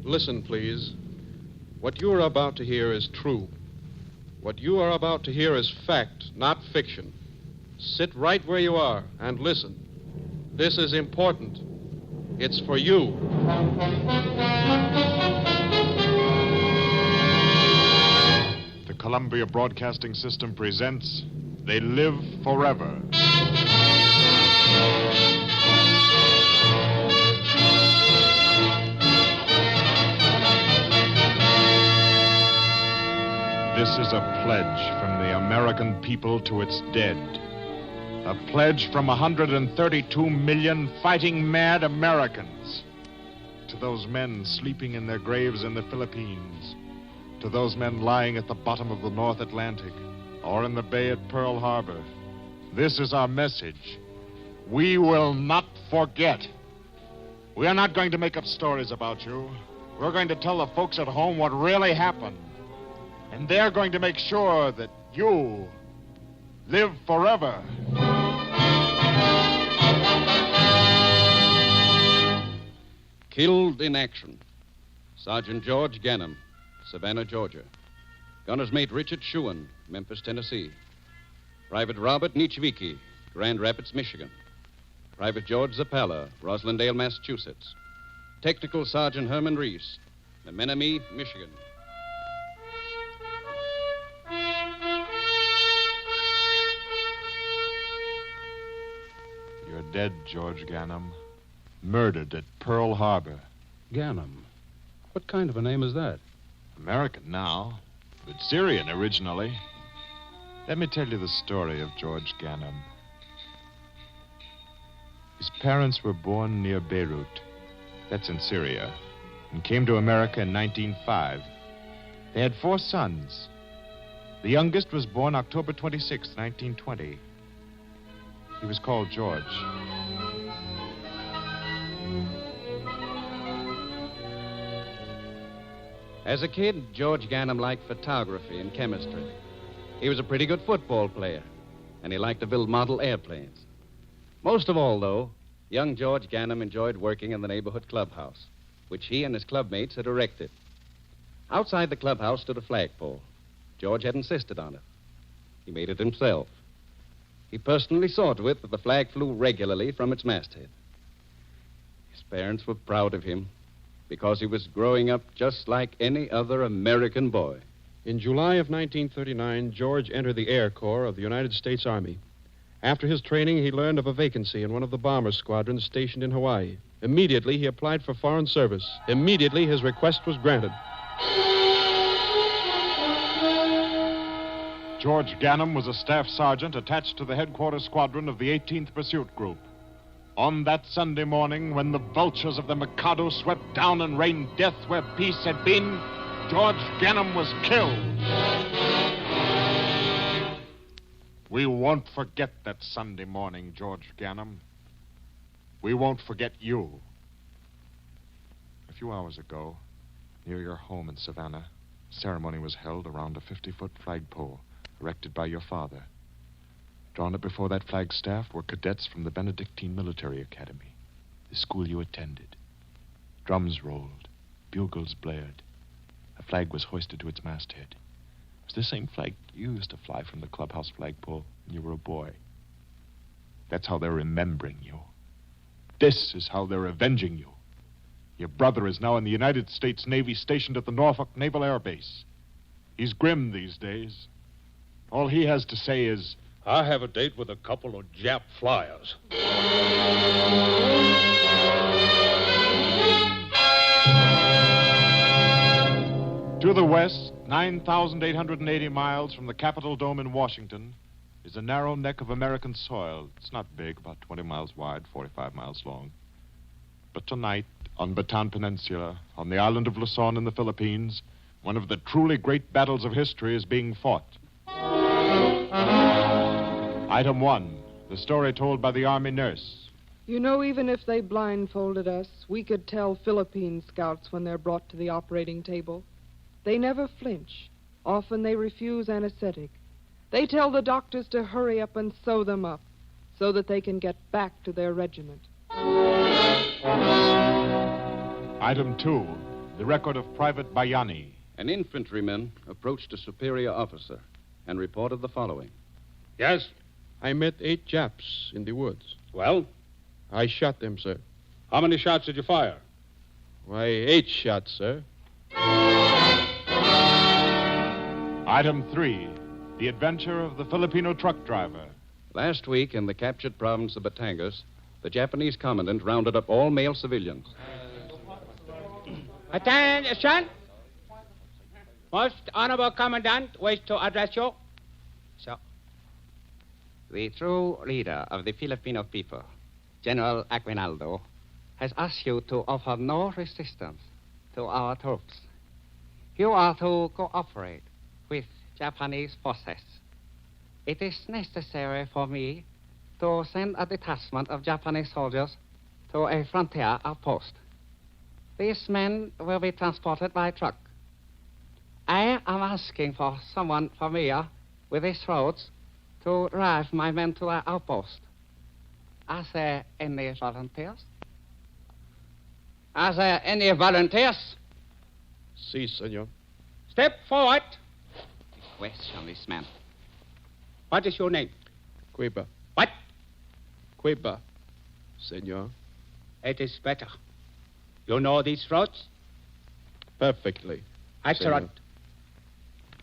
Listen, please. What you are about to hear is true. What you are about to hear is fact, not fiction. Sit right where you are and listen. This is important. It's for you. The Columbia Broadcasting System presents They Live Forever. This is a pledge from the American people to its dead. A pledge from 132 million fighting mad Americans. To those men sleeping in their graves in the Philippines. To those men lying at the bottom of the North Atlantic or in the bay at Pearl Harbor. This is our message. We will not forget. We are not going to make up stories about you. We're going to tell the folks at home what really happened. And they're going to make sure that you live forever. Killed in action. Sergeant George Ganem, Savannah, Georgia. Gunner's mate Richard Scheuns, Memphis, Tennessee. Private Robert Nichvicki, Grand Rapids, Michigan. Private George Zappala, Roslindale, Massachusetts. Technical Sergeant Herman Reese, Menominee, Michigan. You're dead, George Ganem. Murdered at Pearl Harbor. Ganem? What kind of a name is that? American now, but Syrian originally. Let me tell you the story of George Ganem. His parents were born near Beirut, that's in Syria, and came to America in 1905. They had 4 sons. The youngest was born October 26, 1920. He was called George. As a kid, George Ganem liked photography and chemistry. He was a pretty good football player, and he liked to build model airplanes. Most of all, though, young George Ganem enjoyed working in the neighborhood clubhouse, which he and his clubmates had erected. Outside the clubhouse stood a flagpole. George had insisted on it. He made it himself. He personally saw to it that the flag flew regularly from its masthead. His parents were proud of him because he was growing up just like any other American boy. In July of 1939, George entered the Air Corps of the United States Army. After his training, he learned of a vacancy in one of the bomber squadrons stationed in Hawaii. Immediately, he applied for foreign service. Immediately, his request was granted. George Ganem was a staff sergeant attached to the headquarters squadron of the 18th Pursuit Group. On that Sunday morning, when the vultures of the Mikado swept down and rained death where peace had been, George Ganem was killed. We won't forget that Sunday morning, George Ganem. We won't forget you. A few hours ago, near your home in Savannah, a ceremony was held around a 50-foot flagpole erected by your father. Drawn up before that flagstaff were cadets from the Benedictine Military Academy, the school you attended. Drums rolled, bugles blared. A flag was hoisted to its masthead. It was the same flag you used to fly from the clubhouse flagpole when you were a boy. That's how they're remembering you. This is how they're avenging you. Your brother is now in the United States Navy stationed at the Norfolk Naval Air Base. He's grim these days. All he has to say is, I have a date with a couple of Jap flyers. To the west, 9,880 miles from the Capitol Dome in Washington, is a narrow neck of American soil. It's not big, about 20 miles wide, 45 miles long. But tonight, on Bataan Peninsula, on the island of Luzon in the Philippines, one of the truly great battles of history is being fought. Item 1, the story told by the Army nurse. You know, even if they blindfolded us, we could tell Philippine scouts when they're brought to the operating table. They never flinch. Often they refuse anesthetic. They tell the doctors to hurry up and sew them up so that they can get back to their regiment. Item 2, the record of Private Bayani. An infantryman approached a superior officer and reported the following. Yes? I met 8 Japs in the woods. Well? I shot them, sir. How many shots did you fire? Why, 8 shots, sir. Item 3, the adventure of the Filipino truck driver. Last week, in the captured province of Batangas, the Japanese commandant rounded up all male civilians. Attention! Most honorable commandant wish to address you. So, the true leader of the Filipino people, General Aguinaldo, has asked you to offer no resistance to our troops. You are to cooperate with Japanese forces. It is necessary for me to send a detachment of Japanese soldiers to a frontier outpost. These men will be transported by truck. I am asking for someone familiar with these roads to drive my men to our outpost. Are there any volunteers? Are there any volunteers? Si, senor. Step forward. Question this man. What is your name? Cueva. What? Cueva, senor. It is better. You know these roads? Perfectly. Excellent.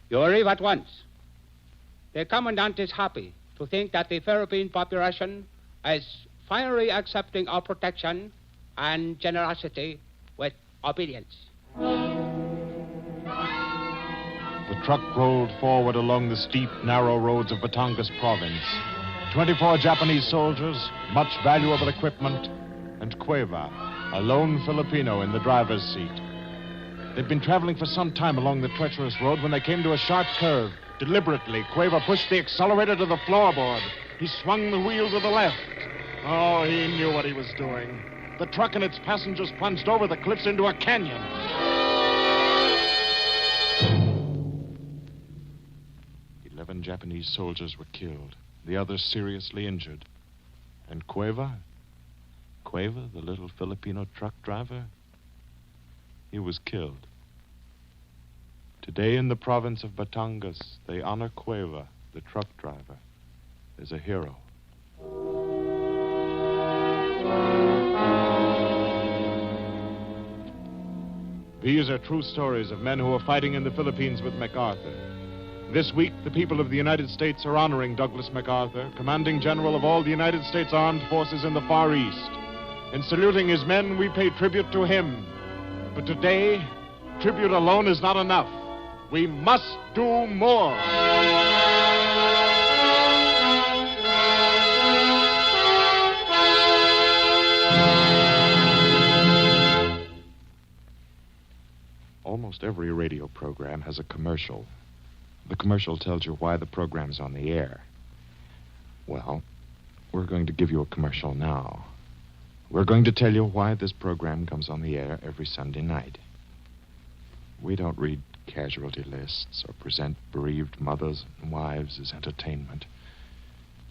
You arrive at once. The commandant is happy to think that the Philippine population is finally accepting our protection and generosity with obedience. The truck rolled forward along the steep, narrow roads of Batangas province. 24 Japanese soldiers, much valuable equipment, and Cueva, a lone Filipino in the driver's seat. They'd been traveling for some time along the treacherous road when they came to a sharp curve. Deliberately, Cueva pushed the accelerator to the floorboard. He swung the wheel to the left. Oh, he knew what he was doing. The truck and its passengers plunged over the cliffs into a canyon. 11 Japanese soldiers were killed, the others seriously injured. And Cueva, the little Filipino truck driver, he was killed. Today in the province of Batangas, they honor Cueva, the truck driver, as a hero. These are true stories of men who are fighting in the Philippines with MacArthur. This week, the people of the United States are honoring Douglas MacArthur, commanding general of all the United States Armed Forces in the Far East. In saluting his men, we pay tribute to him. But today, tribute alone is not enough. We must do more. Almost every radio program has a commercial. The commercial tells you why the program's on the air. Well, we're going to give you a commercial now. We're going to tell you why this program comes on the air every Sunday night. We don't read casualty lists or present bereaved mothers and wives as entertainment.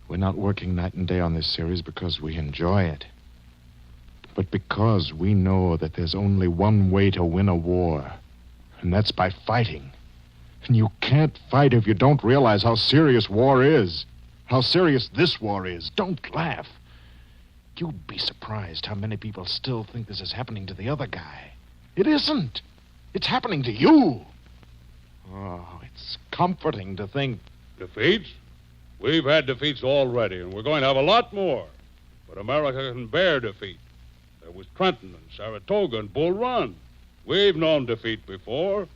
We're not working night and day on this series because we enjoy it, but because we know that there's only one way to win a war, and that's by fighting. And you can't fight if you don't realize how serious war is, how serious this war is. Don't laugh. You'd be surprised how many people still think this is happening to the other guy. It isn't. It's happening to you. Oh, it's comforting to think. Defeats? We've had defeats already, and we're going to have a lot more. But America can bear defeat. There was Trenton and Saratoga and Bull Run. We've known defeat before.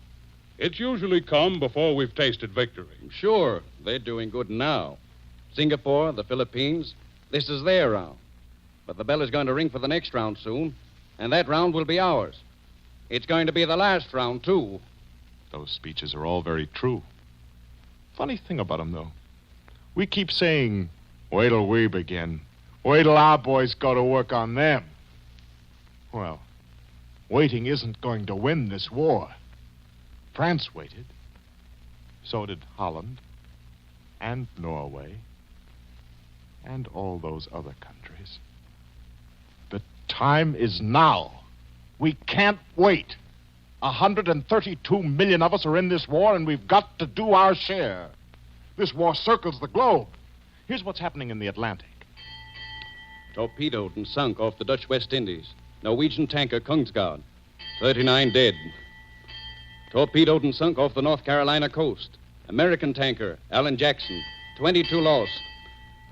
It's usually come before we've tasted victory. Sure, they're doing good now. Singapore, the Philippines, this is their round. But the bell is going to ring for the next round soon, and that round will be ours. It's going to be the last round, too. Those speeches are all very true. Funny thing about them, though. We keep saying, wait till we begin. Wait till our boys go to work on them. Well, waiting isn't going to win this war. France waited. So did Holland. And Norway. And all those other countries. The time is now. We can't wait. 132 million of us are in this war, and we've got to do our share. This war circles the globe. Here's what's happening in the Atlantic. Torpedoed and sunk off the Dutch West Indies. Norwegian tanker Kongsgaard. 39 dead. Torpedoed and sunk off the North Carolina coast. American tanker Alan Jackson. 22 lost.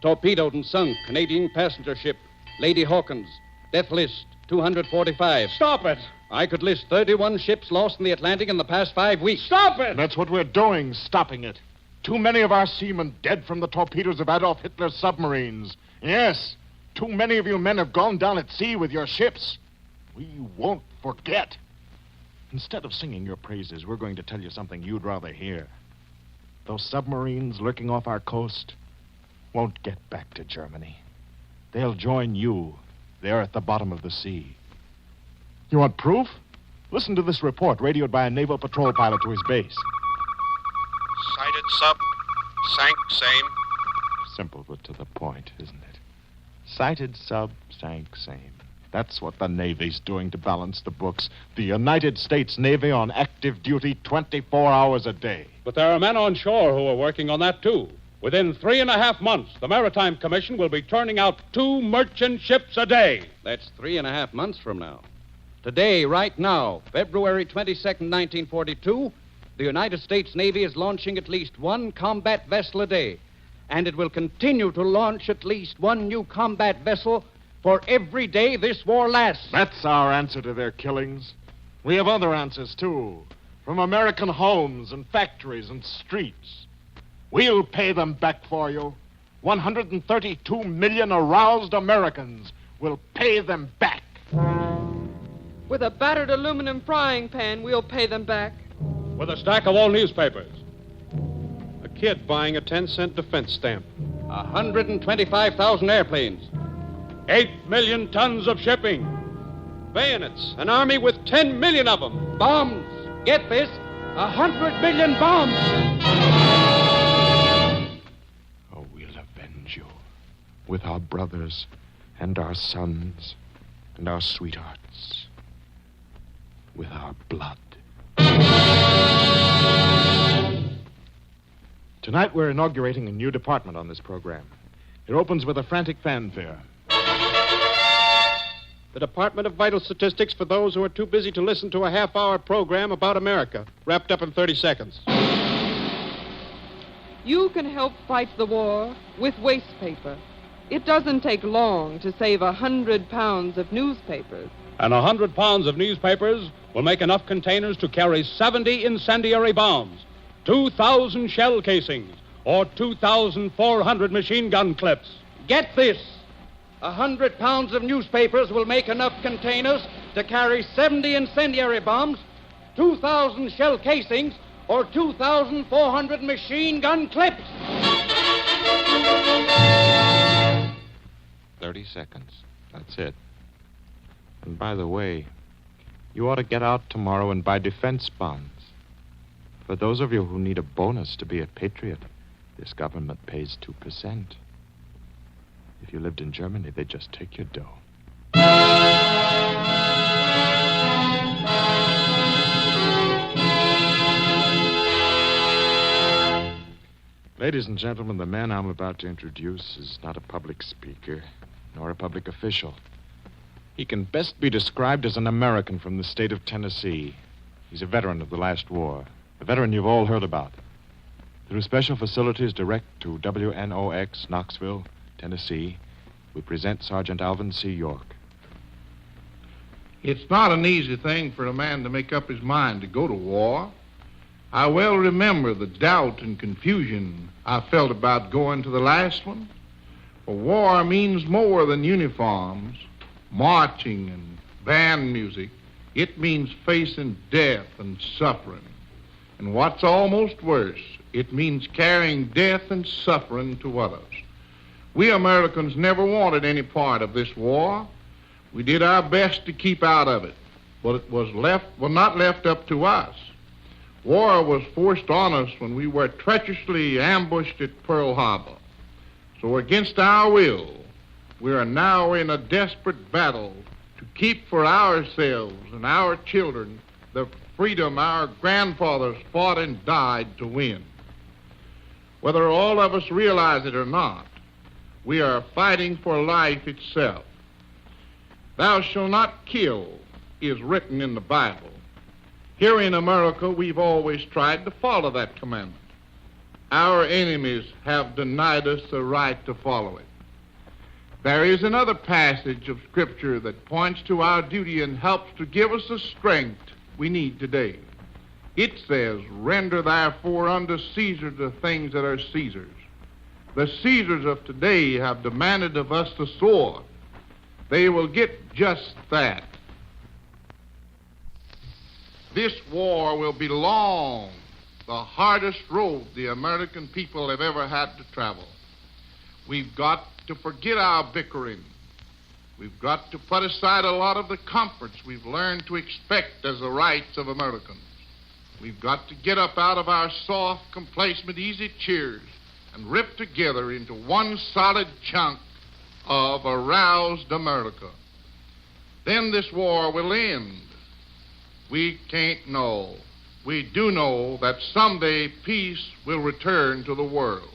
Torpedoed and sunk Canadian passenger ship Lady Hawkins. Death list 245. Stop it! I could list 31 ships lost in the Atlantic in the past 5 weeks. Stop it! That's what we're doing, stopping it. Too many of our seamen dead from the torpedoes of Adolf Hitler's submarines. Yes, too many of you men have gone down at sea with your ships. We won't forget. Instead of singing your praises, we're going to tell you something you'd rather hear. Those submarines lurking off our coast won't get back to Germany. They'll join you there at the bottom of the sea. You want proof? Listen to this report radioed by a naval patrol pilot to his base. Sighted sub. Sank same. Simple but to the point, isn't it? Sighted sub, sank same. That's what the Navy's doing to balance the books. The United States Navy on active duty 24 hours a day. But there are men on shore who are working on that, too. Within 3.5 months, the Maritime Commission will be turning out 2 merchant ships a day. That's 3.5 months from now. Today, right now, February 22nd, 1942, the United States Navy is launching at least 1 combat vessel a day. And it will continue to launch at least 1 new combat vessel for every day this war lasts. That's our answer to their killings. We have other answers, too. From American homes and factories and streets. We'll pay them back for you. 132 million aroused Americans will pay them back. With a battered aluminum frying pan, we'll pay them back. With a stack of old newspapers. A kid buying a 10-cent defense stamp. 125,000 airplanes. 8 million tons of shipping. Bayonets. An army with 10 million of them. Bombs. Get this. 100 million bombs. Oh, we'll avenge you. With our brothers and our sons and our sweethearts. With our blood. Tonight we're inaugurating a new department on this program. It opens with a frantic fanfare. The Department of Vital Statistics for those who are too busy to listen to a half-hour program about America, wrapped up in 30 seconds. You can help fight the war with waste paper. It doesn't take long to save 100 pounds of newspapers. And 100 pounds of newspapers will make enough containers to carry 70 incendiary bombs, 2,000 shell casings, or 2,400 machine gun clips. Get this. 100 pounds of newspapers will make enough containers to carry 70 incendiary bombs, 2,000 shell casings, or 2,400 machine gun clips. 30 seconds. That's it. And by the way, you ought to get out tomorrow and buy defense bonds. For those of you who need a bonus to be a patriot, this government pays 2%. If you lived in Germany, they'd just take your dough. Ladies and gentlemen, the man I'm about to introduce is not a public speaker, nor a public official. He can best be described as an American from the state of Tennessee. He's a veteran of the last war, a veteran you've all heard about. Through special facilities direct to WNOX, Knoxville, Tennessee, we present Sergeant Alvin C. York. It's not an easy thing for a man to make up his mind to go to war. I well remember the doubt and confusion I felt about going to the last one. For war means more than uniforms, marching and band music. It means facing death and suffering. And what's almost worse, it means carrying death and suffering to others. We Americans never wanted any part of this war. We did our best to keep out of it, but it was not left up to us. War was forced on us when we were treacherously ambushed at Pearl Harbor. So against our will, we are now in a desperate battle to keep for ourselves and our children the freedom our grandfathers fought and died to win. Whether all of us realize it or not, we are fighting for life itself. Thou shalt not kill is written in the Bible. Here in America, we've always tried to follow that commandment. Our enemies have denied us the right to follow it. There is another passage of Scripture that points to our duty and helps to give us the strength we need today. It says, "Render therefore unto Caesar the things that are Caesar's." The Caesars of today have demanded of us the sword. They will get just that. This war will be long, the hardest road the American people have ever had to travel. We've got to forget our bickering. We've got to put aside a lot of the comforts we've learned to expect as the rights of Americans. We've got to get up out of our soft, complacent, easy chairs and rip together into one solid chunk of aroused America. Then this war will end. We can't know. We do know that someday peace will return to the world.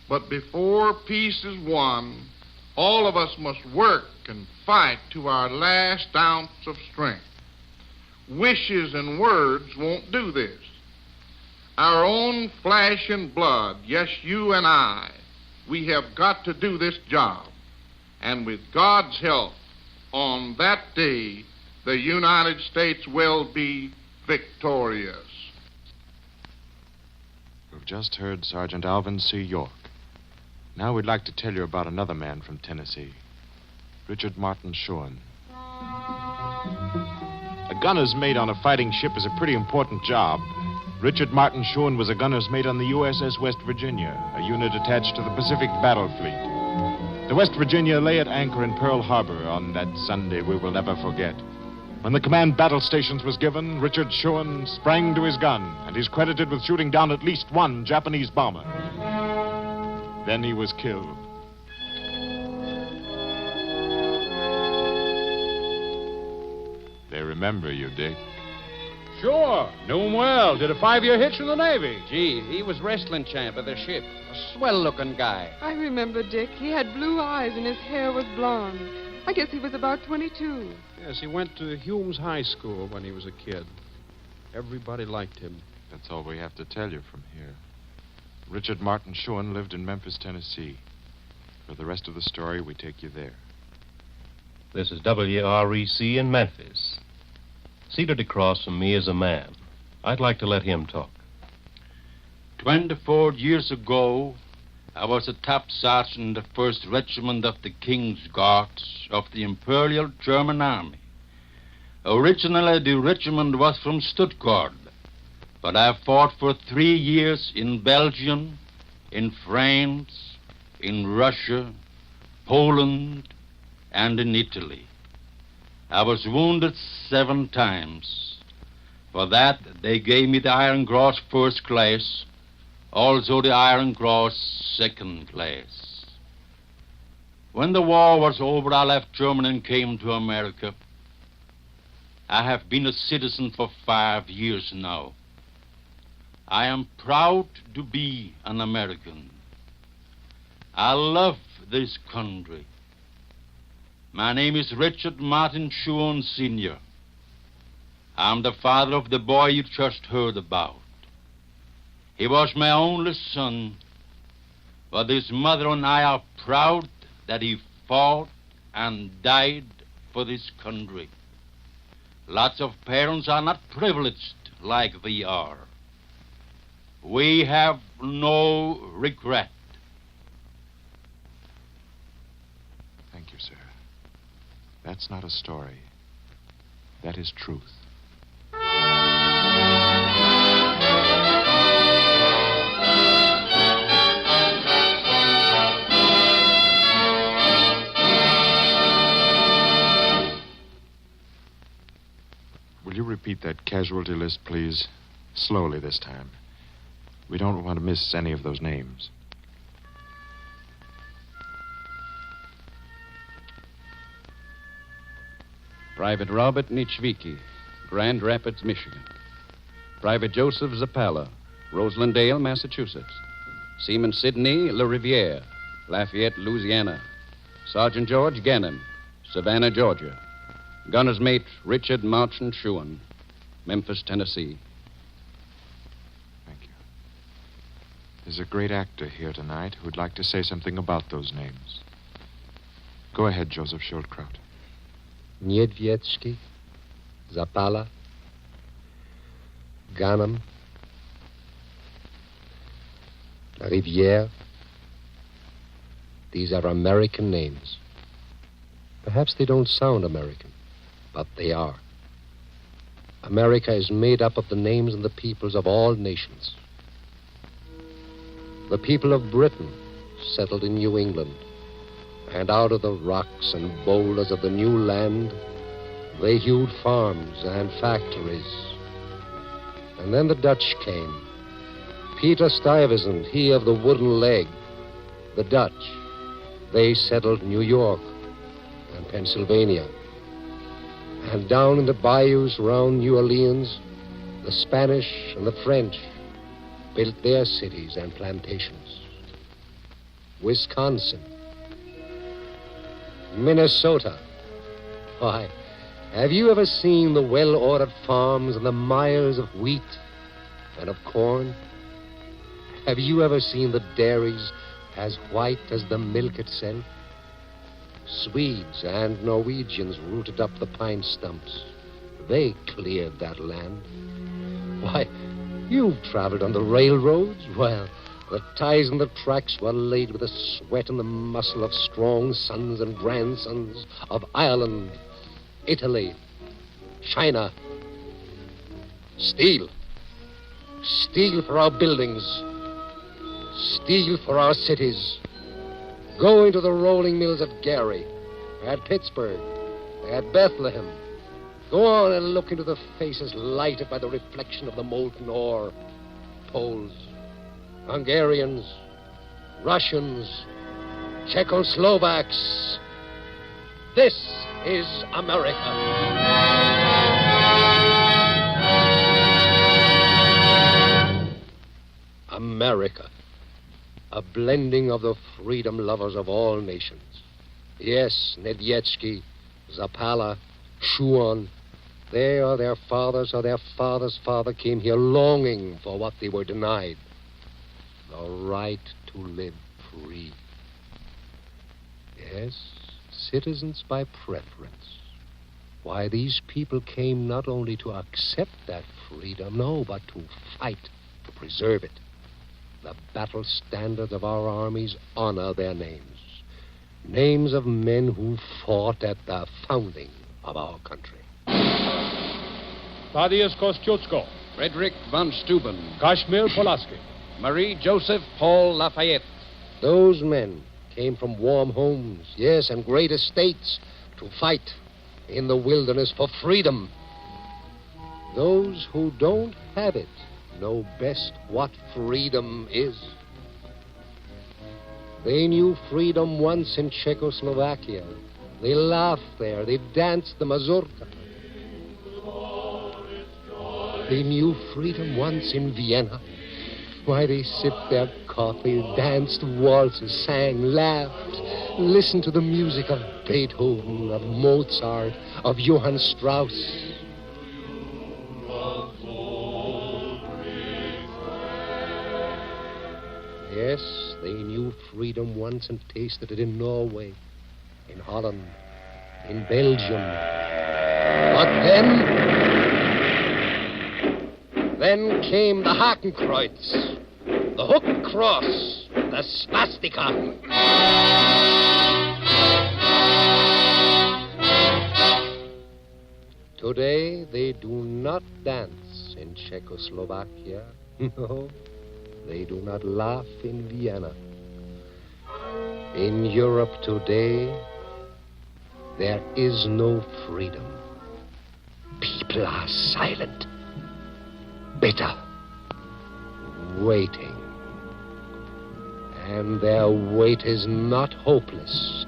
But before peace is won, all of us must work and fight to our last ounce of strength. Wishes and words won't do this. Our own flesh and blood, yes, you and I, we have got to do this job. And with God's help, on that day, the United States will be victorious. You've just heard Sergeant Alvin C. York. Now we'd like to tell you about another man from Tennessee, Richard Martin Scheuns. A gunner's mate on a fighting ship is a pretty important job. Richard Martin Scheuns was a gunner's mate on the USS West Virginia, a unit attached to the Pacific Battle Fleet. The West Virginia lay at anchor in Pearl Harbor on that Sunday we will never forget. When the command battle stations was given, Richard Scheuns sprang to his gun, and he's credited with shooting down at least one Japanese bomber. Then he was killed. They remember you, Dick. Sure. Knew him well. Did a 5-year hitch in the Navy. Gee, he was wrestling champ of the ship. A swell-looking guy. I remember Dick. He had blue eyes and his hair was blonde. I guess he was about 22. Yes, he went to Humes High School when he was a kid. Everybody liked him. That's all we have to tell you from here. Richard Martin Scheuns lived in Memphis, Tennessee. For the rest of the story, we take you there. This is WREC in Memphis. Seated across from me is a man. I'd like to let him talk. 24 years ago, I was a top sergeant in the 1st Regiment of the King's Guards of the Imperial German Army. Originally, the regiment was from Stuttgart, but I fought for 3 years in Belgium, in France, in Russia, Poland, and in Italy. I was wounded 7 times. For that, they gave me the Iron Cross 1st class, also the Iron Cross 2nd class. When the war was over, I left Germany and came to America. I have been a citizen for 5 years now. I am proud to be an American. I love this country. My name is Richard Martin Scheuns, Sr. I'm the father of the boy you just heard about. He was my only son, but his mother and I are proud that he fought and died for this country. Lots of parents are not privileged like we are. We have no regret. Thank you, sir. That's not a story. That is truth. Will you repeat that casualty list, please? Slowly this time. We don't want to miss any of those names. Private Robert Nichvicki, Grand Rapids, Michigan. Private Joseph Zappala, Roselandale, Massachusetts. Seaman Sidney LaRiviere, Lafayette, Louisiana. Sergeant George Ganem, Savannah, Georgia. Gunner's mate Richard Martin Scheuns, Memphis, Tennessee. Thank you. There's a great actor here tonight who'd like to say something about those names. Go ahead, Joseph Schildkraut. Niedwiecki, Zappala, Ganem, La Riviere. These are American names. Perhaps they don't sound American, but they are. America is made up of the names and the peoples of all nations. The people of Britain settled in New England, and out of the rocks and boulders of the new land, they hewed farms and factories. And then the Dutch came. Peter Stuyvesant, he of the wooden leg. The Dutch, they settled New York and Pennsylvania. And down in the bayous round New Orleans, the Spanish and the French built their cities and plantations. Wisconsin, Minnesota. Why, have you ever seen the well-ordered farms and the miles of wheat and of corn? Have you ever seen the dairies as white as the milk itself? Swedes and Norwegians rooted up the pine stumps. They cleared that land. Why, you've traveled on the railroads. Well, the ties and the tracks were laid with the sweat and the muscle of strong sons and grandsons of Ireland, Italy, China. Steel. Steel for our buildings. Steel for our cities. Go into the rolling mills at Gary, at Pittsburgh, at Bethlehem. Go on and look into the faces lighted by the reflection of the molten ore. Poles, Hungarians, Russians, Czechoslovaks. This is America. America. A blending of the freedom lovers of all nations. Yes, Niedwiecki, Zappala, Scheuns, they or their fathers or their father's father came here longing for what they were denied. The right to live free. Yes, citizens by preference. Why, these people came not only to accept that freedom, no, but to fight, to preserve it. The battle standards of our armies honor their names. Names of men who fought at the founding of our country. Thaddeus Kosciuszko. Frederick von Steuben. Kashmir Pulaski. Marie Joseph Paul Lafayette. Those men came from warm homes, yes, and great estates to fight in the wilderness for freedom. Those who don't have it know best what freedom is. They knew freedom once in Czechoslovakia. They laughed there. They danced the mazurka. They knew freedom once in Vienna. Why, they sipped their coffee, danced waltzes, sang, laughed, listened to the music of Beethoven, of Mozart, of Johann Strauss. Yes, they knew freedom once and tasted it in Norway, in Holland, in Belgium. But then came the Hakenkreuz, the hooked cross, the swastika. Today, they do not dance in Czechoslovakia. No. They do not laugh in Vienna. In Europe today, there is no freedom. People are silent, bitter, waiting. And their wait is not hopeless.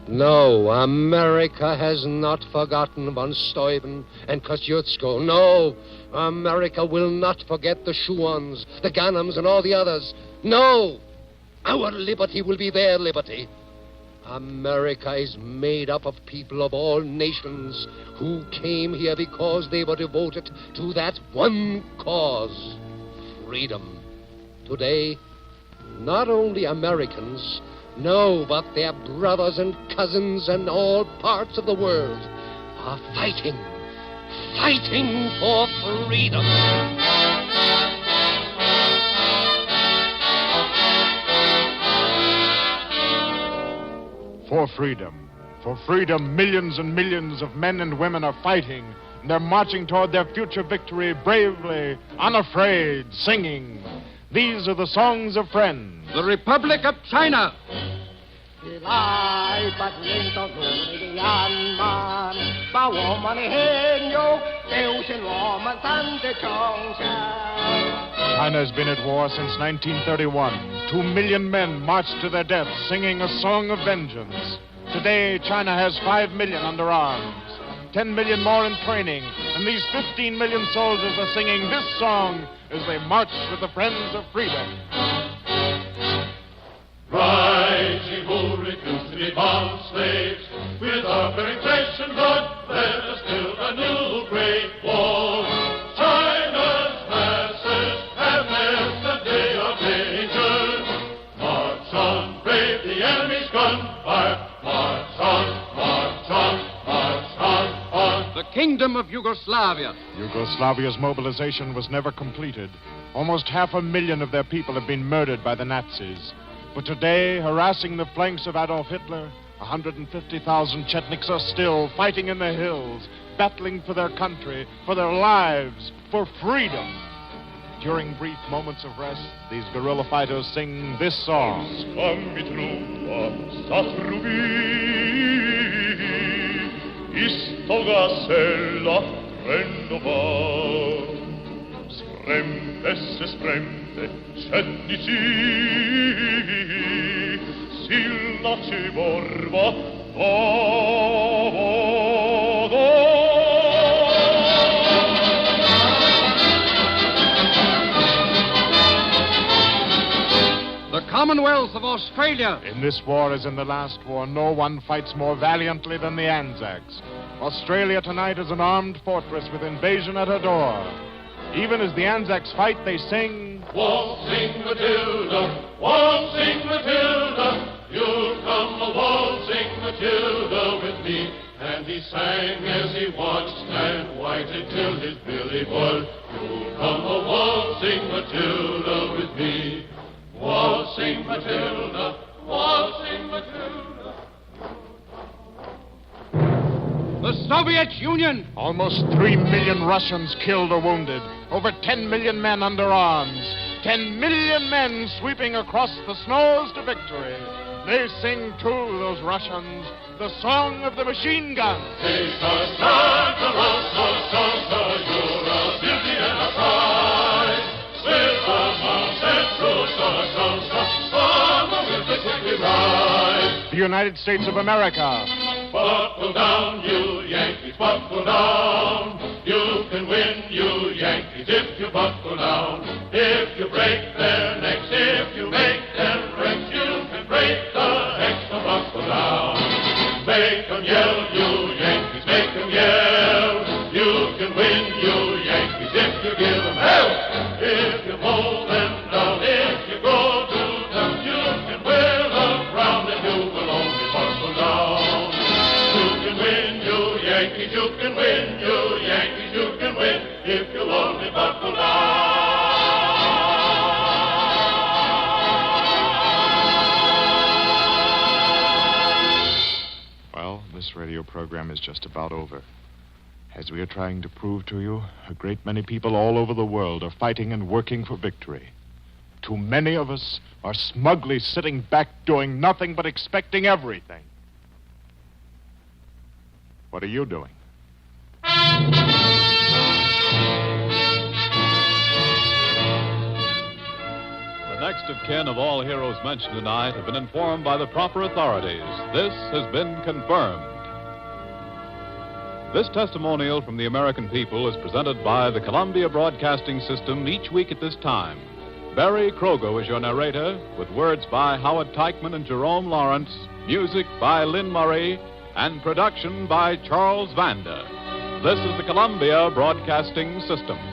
No, America has not forgotten von Steuben and Kosciuszko. No, America will not forget the Scheuns, the Gannams, and all the others. No, our liberty will be their liberty. America is made up of people of all nations who came here because they were devoted to that one cause, freedom. Today, not only Americans, no, but their brothers and cousins in all parts of the world are fighting for freedom. For freedom. For freedom, millions and millions of men and women are fighting. And they're marching toward their future victory bravely, unafraid, singing. These are the songs of friends. The Republic of China. China has been at war since 1931. 2 million men marched to their death, singing a song of vengeance. Today, China has 5 million under arms, 10 million more in training, and these 15 million soldiers are singing this song as they march with the friends of freedom. Rise, ye who refuse to be bond slaves, with our bearing flesh and blood, let us build a new great wall. China's masses have missed the day of danger. March on, brave the enemy's gunfire. March on, march on, march on. The Kingdom of Yugoslavia. Yugoslavia's mobilization was never completed. Almost 500,000 of their people have been murdered by the Nazis. But today, harassing the flanks of Adolf Hitler, 150,000 Chetniks are still fighting in the hills, battling for their country, for their lives, for freedom. During brief moments of rest, these guerrilla fighters sing this song. Spremte, Chetnici, Silla ci vorva, The Commonwealth of Australia. In this war, as in the last war, no one fights more valiantly than the Anzacs. Australia tonight is an armed fortress with invasion at her door. Even as the Anzacs fight, they sing, Waltzing Matilda, waltzing Matilda, you'll come a waltzing Matilda with me. And he sang as he watched and whited till his billy boiled. You'll come a waltzing Matilda with me. Waltzing Matilda, waltzing Matilda. The Soviet Union. Almost 3 million Russians killed or wounded. Over 10 million men under arms. 10 million men sweeping across the snows to victory. They sing, too, those Russians, the song of the machine gun. You're a beauty and a prize. With a mountain with the quickly rise. The United States of America. Buckle down, you Yankees, buckle down. You can win, you Yankees, if you buckle down. If you break their necks, if you make them wrecks, you can break the hex, so buckle down. Make them yell, you Yankees, make them yell. You can win, you Yankees, if you give them hell. If you pull them down, if you go to them, you can wear the crown and you will only buckle down. You can win, you Yankees, you can win, you Yankees, you can win, if you'll only buckle down. Well, this radio program is just about over. As we are trying to prove to you, a great many people all over the world are fighting and working for victory. Too many of us are smugly sitting back doing nothing but expecting everything. What are you doing? The next of kin of all heroes mentioned tonight have been informed by the proper authorities. This has been confirmed. This testimonial from the American people is presented by the Columbia Broadcasting System each week at this time. Barry Kroger is your narrator, with words by Howard Teichman and Jerome Lawrence, music by Lynn Murray, and production by Charles Vanda. This is the Columbia Broadcasting System.